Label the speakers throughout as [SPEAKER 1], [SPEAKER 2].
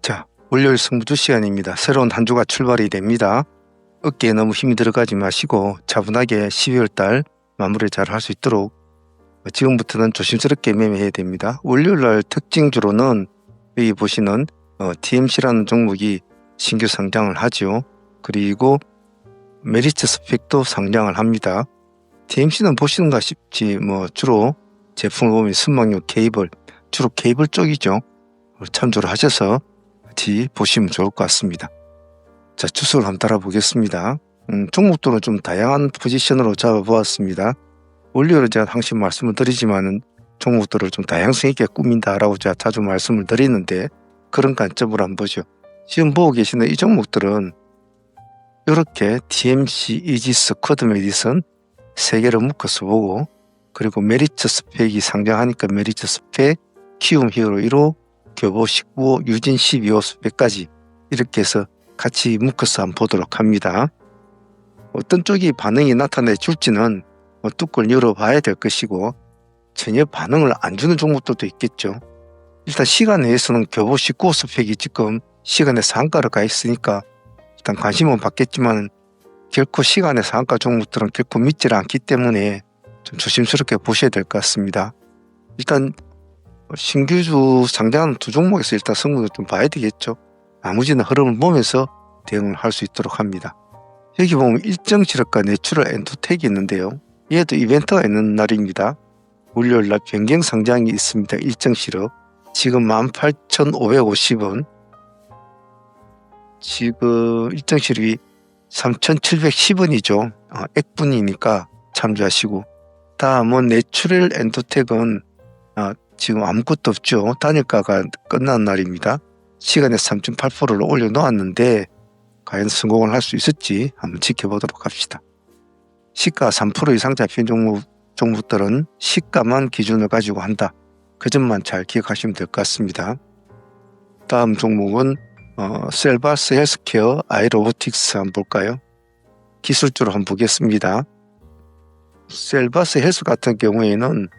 [SPEAKER 1] 자, 월요일 승부주 시간입니다. 새로운 한 주가 출발이 됩니다. 어깨에 너무 힘이 들어가지 마시고 차분하게 12월 달 마무리 잘 할 수 있도록 지금부터는 조심스럽게 매매해야 됩니다. 월요일 날 특징주로는 여기 보시는 TMC라는 종목이 신규 상장을 하죠. 그리고 메리츠 스펙도 상장을 합니다. TMC는 보시는가 싶지 주로 제품을 보면 순망용 케이블, 주로 케이블 쪽이죠. 참조를 하셔서 같이 보시면 좋을 것 같습니다. 자, 주수를 한번 따라보겠습니다. 종목들은 좀 다양한 포지션으로 잡아보았습니다. 월요일에 제가 항상 말씀을 드리지만은 종목들을 좀 다양성 있게 꾸민다라고 제가 자주 말씀을 드리는데 그런 관점으로 한번 보죠. 지금 보고 계시는 이 종목들은 이렇게 TMC, 이지스, 쿼드 메디슨 세 개를 묶어서 보고 그리고 메리츠 스펙이 상장하니까 메리츠 스펙, 키움 히어로 1호, 교보 19호, 유진 12호 스펙까지 이렇게 해서 같이 묶어서 한번 보도록 합니다. 어떤 쪽이 반응이 나타내 줄지는 뚜껑을 열어봐야 될 것이고 전혀 반응을 안 주는 종목들도 있겠죠. 일단 시간 내에서는 교보 19호 스펙이 지금 시간의 상한가로 가 있으니까 일단 관심은 받겠지만 결코 시간의 상한가 종목들은 결코 믿질 않기 때문에 좀 조심스럽게 보셔야 될 것 같습니다. 일단 신규주 상장하는 두 종목에서 일단 승부를 좀 봐야 되겠죠. 나머지는 흐름을 보면서 대응을 할 수 있도록 합니다. 여기 보면 일정시력과 내추럴 엔도텍이 있는데요. 얘도 이벤트가 있는 날입니다. 월요일 날 변경 상장이 있습니다. 일정시력 지금 18,550원, 지금 일정시력이 3,710원이죠. 액분이니까 참조하시고, 다음은 내추럴 엔도텍은 지금 아무것도 없죠. 단일가가 끝난 날입니다. 시간에 3.8%를 올려놓았는데 과연 성공을 할 수 있을지 한번 지켜보도록 합시다. 시가 3% 이상 잡힌 종목들은 시가만 기준을 가지고 한다. 그 점만 잘 기억하시면 될 것 같습니다. 다음 종목은 셀바스 헬스케어 아이로보틱스 한번 볼까요? 기술주로 한번 보겠습니다. 셀바스 헬스 같은 경우에는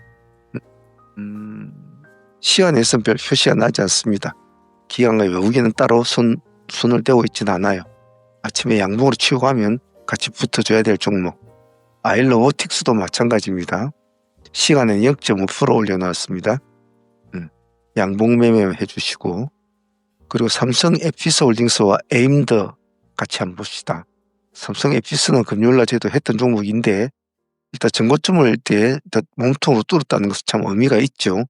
[SPEAKER 1] 시간에서는 별 표시가 나지 않습니다. 기관과 외국인은 따로 손을 대고 있지는 않아요. 아침에 양봉으로 치고 가면 같이 붙어줘야 될 종목. 아이로보틱스도 마찬가지입니다. 시간에는 0.5% 올려놨습니다. 양봉 매매 해주시고, 그리고 삼성 에피스 홀딩스와 에임드 같이 한번 봅시다. 삼성 에피스는 금요일날 저희도 했던 종목인데 일단 전고점을 때 몸통으로 뚫었다는 것은 참 의미가 있죠.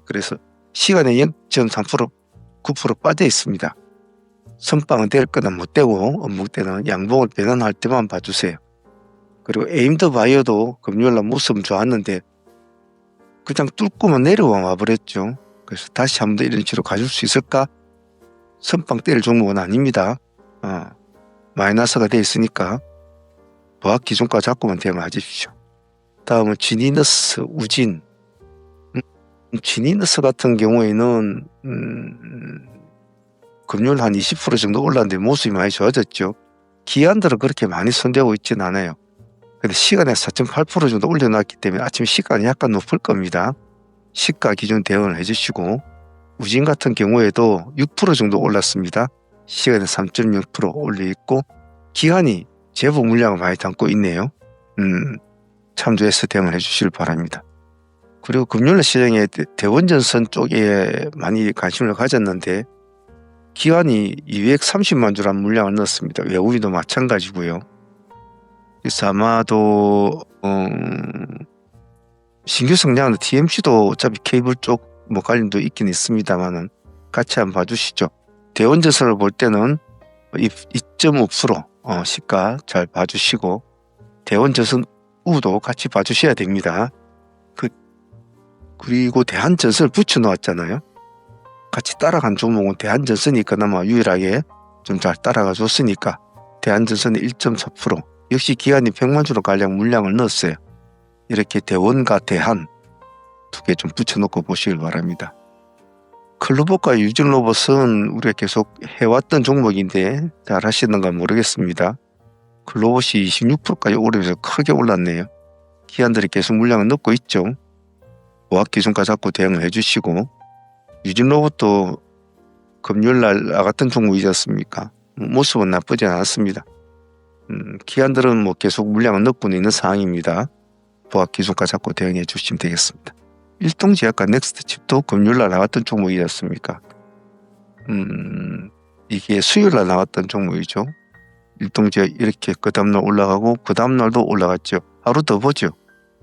[SPEAKER 1] 그래서 시간에 0.3%, 9% 빠져 있습니다. 선빵은 될 거나 못 되고 업무 때는 양봉을 배단할 때만 봐주세요. 그리고 에임드 바이오도 금요일날 모습은 좋았는데 그냥 뚫고만 내려와 버렸죠. 그래서 다시 한번 더 이런 식으로 가줄 수 있을까? 선빵 때릴 종목은 아닙니다. 마이너스가 돼 있으니까 보합 기준가 잡고만 대응하십시오. 다음은 지니너스 우진. 지니너스 같은 경우에는 금요일 한 20% 정도 올랐는데 모습이 많이 좋아졌죠. 기관들은 그렇게 많이 손대고 있지는 않아요. 근데 시간에 4.8% 정도 올려놨기 때문에 아침 시가는 약간 높을 겁니다. 시가 기준 대응을 해주시고, 우진 같은 경우에도 6% 정도 올랐습니다. 시간에 3.6% 올려있고 기관이 제법 물량을 많이 담고 있네요. 참조해서 대응을 해주시길 바랍니다. 그리고 금요일 시장에 대원전선 쪽에 많이 관심을 가졌는데 기관이 230만 주란 물량을 넣었습니다. 외국인도 마찬가지고요. 그래서 아마도 신규 성장하는 TMC도 어차피 케이블 쪽 관련도 있긴 있습니다만은 같이 한번 봐주시죠. 대원전선을 볼 때는 2.5% 시가 잘 봐주시고 대원전선 우도 같이 봐주셔야 됩니다. 그리고 대한전선을 붙여놓았잖아요. 같이 따라간 종목은 대한전선이 그나마 유일하게 좀 잘 따라가 줬으니까 대한전선의 1.4% 역시 기관이 100만 주로 가량 물량을 넣었어요. 이렇게 대원과 대한 두 개 좀 붙여놓고 보시길 바랍니다. 클로봇과 유진로봇은 우리가 계속 해왔던 종목인데 잘 하시는가 모르겠습니다. 클로봇이 26%까지 오르면서 크게 올랐네요. 기관들이 계속 물량을 넣고 있죠. 보합 기준가 잡고 대응을 해주시고, 유진로봇도 금요일날 나갔던 종목이지 않습니까? 모습은 나쁘지 않았습니다. 기관들은 뭐 계속 물량을 넣고는 있는 상황입니다. 보합 기준가 잡고 대응해 주시면 되겠습니다. 일동제약과 넥스트칩도 금요일날 나왔던 종목이지 않습니까? 이게 수요일날 나왔던 종목이죠. 일동제약 이렇게 그 다음날 올라가고 그 다음날도 올라갔죠. 하루 더 보죠.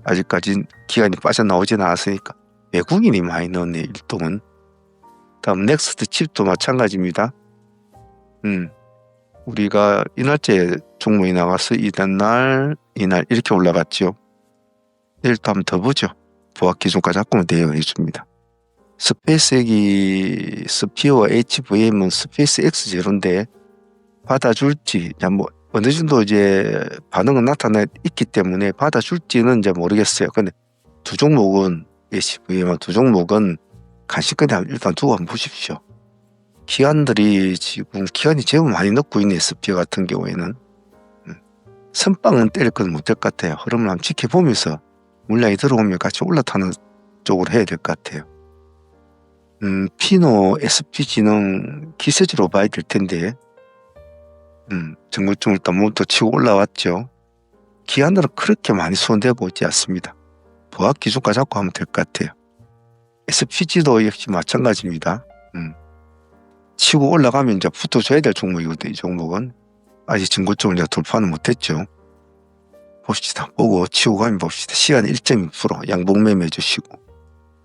[SPEAKER 1] 아직까지 기간이 빠져나오진 않았으니까. 외국인이 많이 넣었네, 일동은. 다음 넥스트 칩도 마찬가지입니다. 우리가 이날째 종목이 나와서 이날 이렇게 올라갔죠. 내일 또 한번 더 보죠. 보합 기준가 잡고는 대응해 줍니다. 스페이스X 스피어와 HVM은 스페이스 X 제로인데 받아줄지 뭐 어느 정도 이제 반응은 나타나 있기 때문에 받아줄지는 이제 모르겠어요. 근데 두 종목은 HVM과 두 종목은 간식거리 일단 두고 한번 보십시오. 기관들이 지금 기관이 제법 많이 넣고 있네. 스피어 같은 경우에는 선빵은 때릴 건 못 될 것 같아요. 흐름을 한번 지켜보면서 물량이 들어오면 같이 올라타는 쪽으로 해야 될 것 같아요. 피노 SPG는 기세지로 봐야 될 텐데 정글증을 또 치고 올라왔죠. 기관들은 그렇게 많이 손대고 있지 않습니다. 보합 기준가 잡고 하면 될 것 같아요. SPG도 역시 마찬가지입니다. 치고 올라가면 이제 붙어줘야 될 종목이거든요. 이 종목은 아직 정글증을 돌파는 못했죠. 봅시다. 보고 치고 가면 봅시다. 시간 1.2% 양봉 매매해 주시고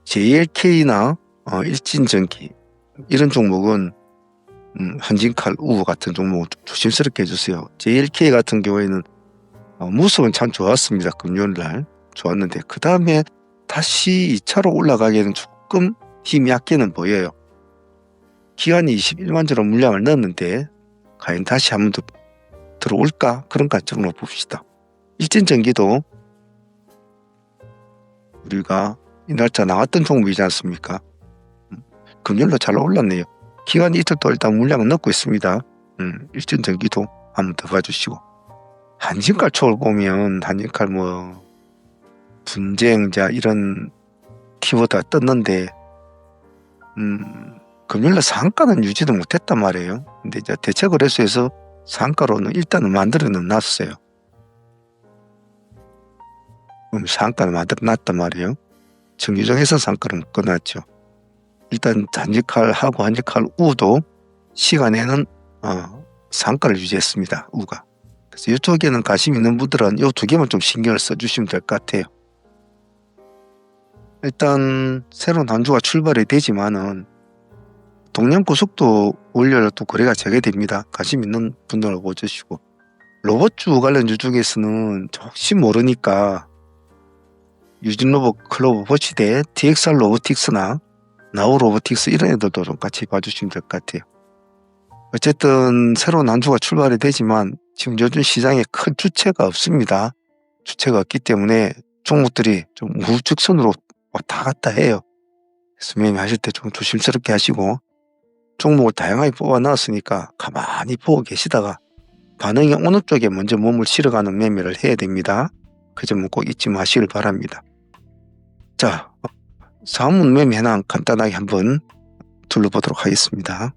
[SPEAKER 1] JLK나 일진전기 이런 종목은 한진칼 우호 같은 종목은 좀 조심스럽게 해주세요. JLK 같은 경우에는 모습은 참 좋았습니다. 금요일날 좋았는데 그 다음에 다시 2차로 올라가기에는 조금 힘이 약게는 보여요. 기관이 21만 주로 물량을 넣었는데 과연 다시 한번 더 들어올까? 그런 관점으로 봅시다. 일진전기도 우리가 이 날짜 나왔던 종목이지 않습니까? 금요일로 잘 올랐네요. 기관이 이틀 또 일단 물량을 넣고 있습니다. 일진전기도 한번 더 봐주시고 한진칼 쪽을 보면 한진칼 뭐 분쟁자 이런 키워드가 떴는데 금요일날 상한가는 유지도 못했단 말이에요. 근데 이제 대체거래소에서 상한가로는 일단은 만들어 놨어요. 상한가를 만들어 놨단 말이에요. 정유정에서 상한가를 묶어놨죠. 일단 한진칼하고 한진칼 우도 시간에는 상한가를 유지했습니다. 우가. 그래서 이두 개는 관심 있는 분들은 이 두 개만 좀 신경을 써주시면 될 것 같아요. 일단 새로운 한 주가 출발이 되지만은 동양고속도 월요일 또 거래가 재개됩니다. 관심 있는 분들은 보주시고 로봇주 관련주 중에서는 혹시 모르니까 유진로봇 클로버보시대 DXR 로보틱스나 나우 로보틱스 이런 애들도 좀 같이 봐주시면 될 것 같아요. 어쨌든 새로운 한 주가 출발이 되지만 지금 요즘 시장에 큰 주체가 없습니다. 주체가 없기 때문에 종목들이 좀 우후죽순으로 왔다 갔다 해요. 그래서 매매하실 때 좀 조심스럽게 하시고 종목을 다양하게 뽑아 놨으니까 가만히 보고 계시다가 반응이 어느 쪽에 먼저 몸을 실어가는 매매를 해야 됩니다. 그 점은 꼭 잊지 마시길 바랍니다. 자, 사문 매매 현황 간단하게 한번 둘러보도록 하겠습니다.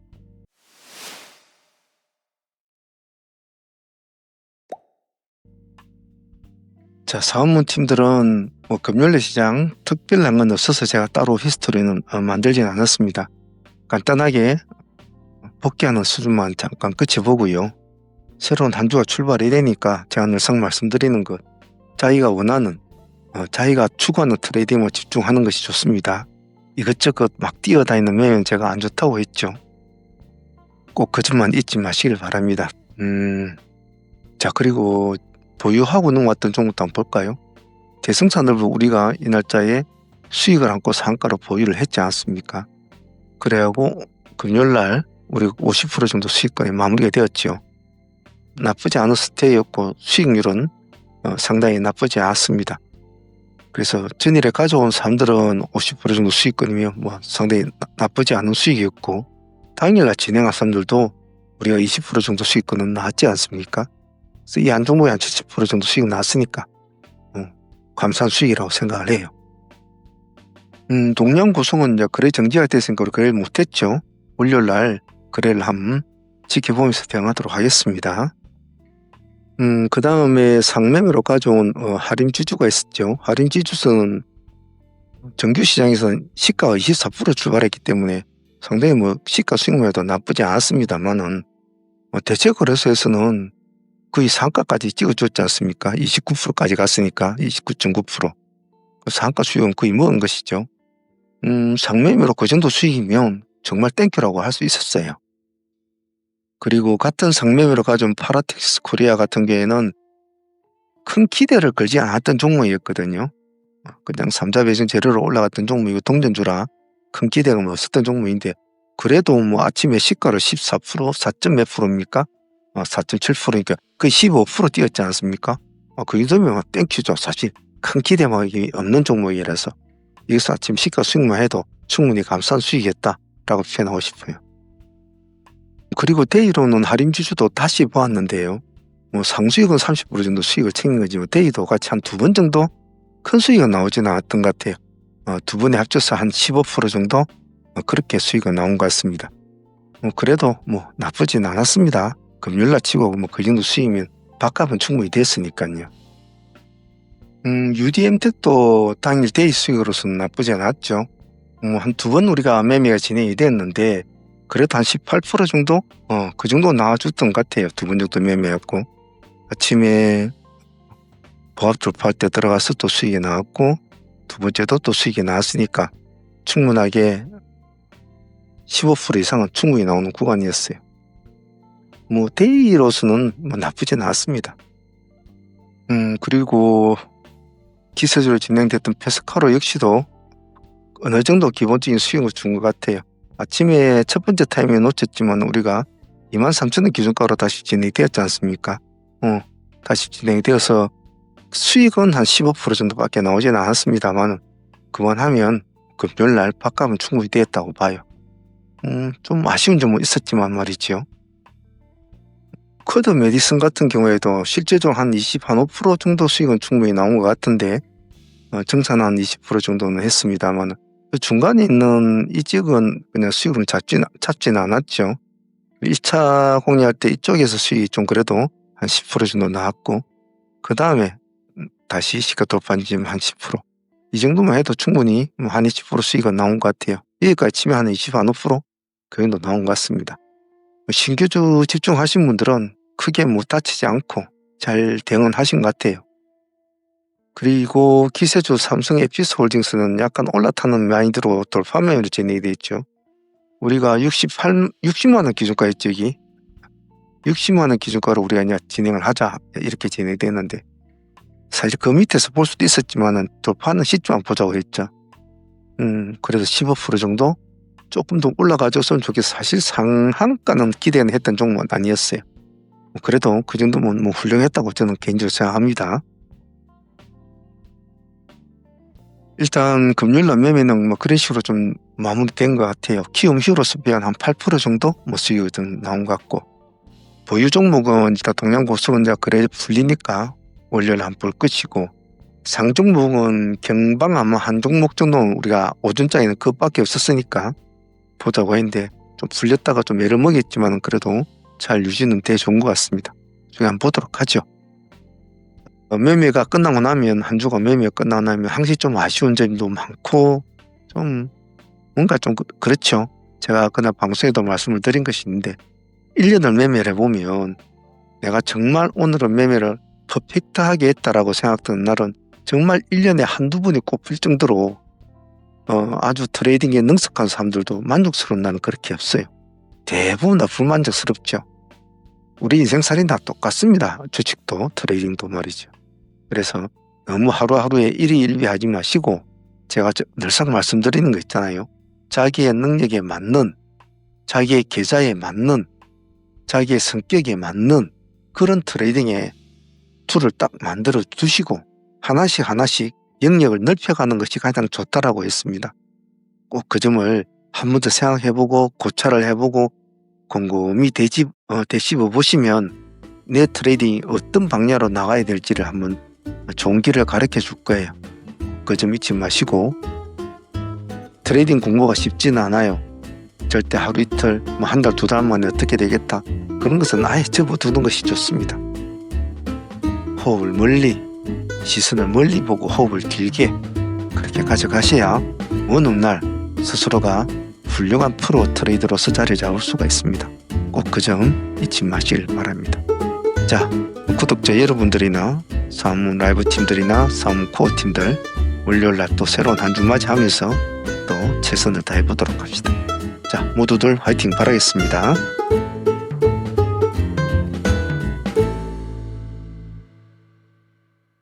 [SPEAKER 1] 자, 사은문 팀들은 뭐 금요일 시장 특별한 건 없어서 제가 따로 히스토리는 만들지는 않았습니다. 간단하게 복귀하는 수준만 잠깐 끝이보고요. 새로운 한 주가 출발이 되니까 제가 늘상 말씀드리는 것, 자기가 원하는 자기가 추구하는 트레이딩에 집중하는 것이 좋습니다. 이것저것 막 뛰어다니는 매매는 제가 안 좋다고 했죠. 꼭 그 점만 잊지 마시길 바랍니다. 자, 그리고 보유하고 넘어왔던 종목도 한번 볼까요? 대승산업을 우리가 이 날짜에 수익을 안고 상가로 보유를 했지 않습니까? 그래하고 금요일날 우리 50% 정도 수익권이 마무리가 되었죠. 나쁘지 않은 스테이였고 수익률은 상당히 나쁘지 않았습니다. 그래서 전일에 가져온 사람들은 50% 정도 수익권이면 뭐 상당히 나쁘지 않은 수익이었고 당일날 진행한 사람들도 우리가 20% 정도 수익권은 나왔지 않습니까? 그래서 이 한 종목에 한 70% 정도 수익 나왔으니까 감사한 수익이라고 생각을 해요. 동양고성은 이제 거래 정지가 됐으니까 우리 거래를 못했죠. 월요일날 거래를 한번 지켜보면서 대응하도록 하겠습니다. 그 다음에 상매매로 가져온 하림지주가 있었죠. 하림지주는 정규시장에서는 시가가 24% 출발했기 때문에 상당히 시가 수익률도 나쁘지 않았습니다만은 대체거래소에서는 거의 상가까지 찍어줬지 않습니까? 29%까지 갔으니까 29.9%. 상가 수익은 거의 먹은 것이죠. 상매매로 그 정도 수익이면 정말 땡큐라고 할 수 있었어요. 그리고 같은 상매매로 가져온 파라텍스 코리아 같은 경우에는 큰 기대를 걸지 않았던 종목이었거든요. 그냥 삼자 배정 재료로 올라갔던 종목이고 동전주라 큰 기대가 없었던 종목인데 그래도 아침에 시가를 14%, 4점 몇 프로입니까? 4.7%니까 거의 15% 뛰었지 않습니까? 그 정도면 땡큐죠. 사실 큰 기대막이 없는 종목이라서 여기서 아침 시가 수익만 해도 충분히 감사한 수익이었다라고 표현하고 싶어요. 그리고 데이로는 하림지주도 다시 보았는데요. 상수익은 30% 정도 수익을 챙긴 거지 데이도 같이 한 2번 정도 큰 수익은 나오지는 않았던 것 같아요. 두 번에 합쳐서 한 15% 정도 그렇게 수익은 나온 것 같습니다. 그래도 나쁘진 않았습니다. 금요일날 치고 그 정도 수익이면 밥값은 충분히 됐으니까요. UDM텍도 당일 데이 수익으로서는 나쁘지 않았죠. 한 2번 우리가 매매가 진행이 됐는데 그래도 한 18% 정도? 그 정도 나와줬던 것 같아요. 2번 정도 매매였고 아침에 보합 돌파할 때 들어가서 또 수익이 나왔고 두 번째도 또 수익이 나왔으니까 충분하게 15% 이상은 충분히 나오는 구간이었어요. 데이로서는 나쁘진 않았습니다. 그리고 기세주로 진행됐던 페스카로 역시도 어느 정도 기본적인 수익을 준 것 같아요. 아침에 첫 번째 타이밍에 놓쳤지만 우리가 23,000원 기준가로 다시 진행이 되었지 않습니까? 다시 진행이 되어서 수익은 한 15% 정도밖에 나오지는 않았습니다만 그만하면 금요일날 밥값은 충분히 되었다고 봐요. 좀 아쉬운 점은 있었지만 말이죠. 쿼드 메디슨 같은 경우에도 실제적으로 한 5% 정도 수익은 충분히 나온 것 같은데 정산 한 20% 정도는 했습니다만 그 중간에 있는 이쪽은 그냥 수익은 잡지는 않았죠. 1차 공략할 때 이쪽에서 수익이 좀 그래도 한 10% 정도 나왔고 그 다음에 다시 시가 돌파한 지금 한 10%. 이 정도만 해도 충분히 한 20% 수익은 나온 것 같아요. 여기까지 치면 한 25%? 그 정도 나온 것 같습니다. 신규주 집중하신 분들은 크게 다치지 않고 잘 대응은 하신 것 같아요. 그리고 기세주 삼성 에피스홀딩스는 약간 올라타는 마인드로 돌파 매매로 진행이 되어 있죠. 우리가 60만원 기준가였죠. 60만원 기준가로 우리가 이제 진행을 하자 이렇게 진행됐는데 사실 그 밑에서 볼 수도 있었지만은 돌파하는 시점만 보자고 했죠. 그래서 15% 정도 조금 더 올라가줬으면 좋겠어. 사실 상한가는 기대는 했던 종목은 아니었어요. 그래도 그 정도면 훌륭했다고 저는 개인적으로 생각합니다. 일단 금요일날 매매는 그런 식으로 좀 마무리된 것 같아요. 키움히어로스 비한 한 8% 정도 수익이 좀 나온 것 같고 보유 종목은 일단 동양고속은 이제 거래 풀리니까 월요일 한 볼 끝이고 상 종목은 경방 아마 한 종목 정도는 우리가 오전장에는 그것밖에 없었으니까 보자고 했는데 좀 풀렸다가 좀 애를 먹였지만 그래도 잘 유지는 돼 좋은 것 같습니다. 저희 한번 보도록 하죠. 매매가 끝나고 나면 한 주가 매매가 끝나고 나면 항상 좀 아쉬운 점도 많고 좀 뭔가 좀 그렇죠. 제가 그날 방송에도 말씀을 드린 것이 있는데 1년을 매매를 해보면 내가 정말 오늘은 매매를 퍼펙트하게 했다라고 생각되는 날은 정말 1년에 한두 번이 꼽힐 정도로 아주 트레이딩에 능숙한 사람들도 만족스러운 날은 그렇게 없어요. 대부분 다 불만족스럽죠. 우리 인생살이 다 똑같습니다. 주식도 트레이딩도 말이죠. 그래서 너무 하루하루에 일희일비하지 마시고 제가 늘상 말씀드리는 거 있잖아요. 자기의 능력에 맞는, 자기의 계좌에 맞는, 자기의 성격에 맞는 그런 트레이딩의 툴을 딱 만들어 두시고 하나씩 영역을 넓혀가는 것이 가장 좋다라고 했습니다. 꼭 그 점을 한 번 더 생각해보고 고찰을 해보고 곰곰이 되씹어 보시면 내 트레이딩이 어떤 방향으로 나가야 될지를 한번 좋은 길을 가르쳐 줄 거예요. 그 점 잊지 마시고 트레이딩 공부가 쉽지는 않아요. 절대 하루 이틀 뭐 한 달 두 달 만에 어떻게 되겠다 그런 것은 아예 접어두는 것이 좋습니다. 호흡을 멀리 시선을 멀리 보고 호흡을 길게 그렇게 가져가셔야 어느 날 스스로가 훌륭한 프로 트레이더로서 자리 잡을 수가 있습니다. 꼭 그 점 잊지 마시길 바랍니다. 자, 구독자 여러분들이나 사무 라이브 팀들이나 사무 코어 팀들 월요일날 또 새로운 한 주 맞이하면서 또 최선을 다해보도록 합시다. 자, 모두들 화이팅 바라겠습니다.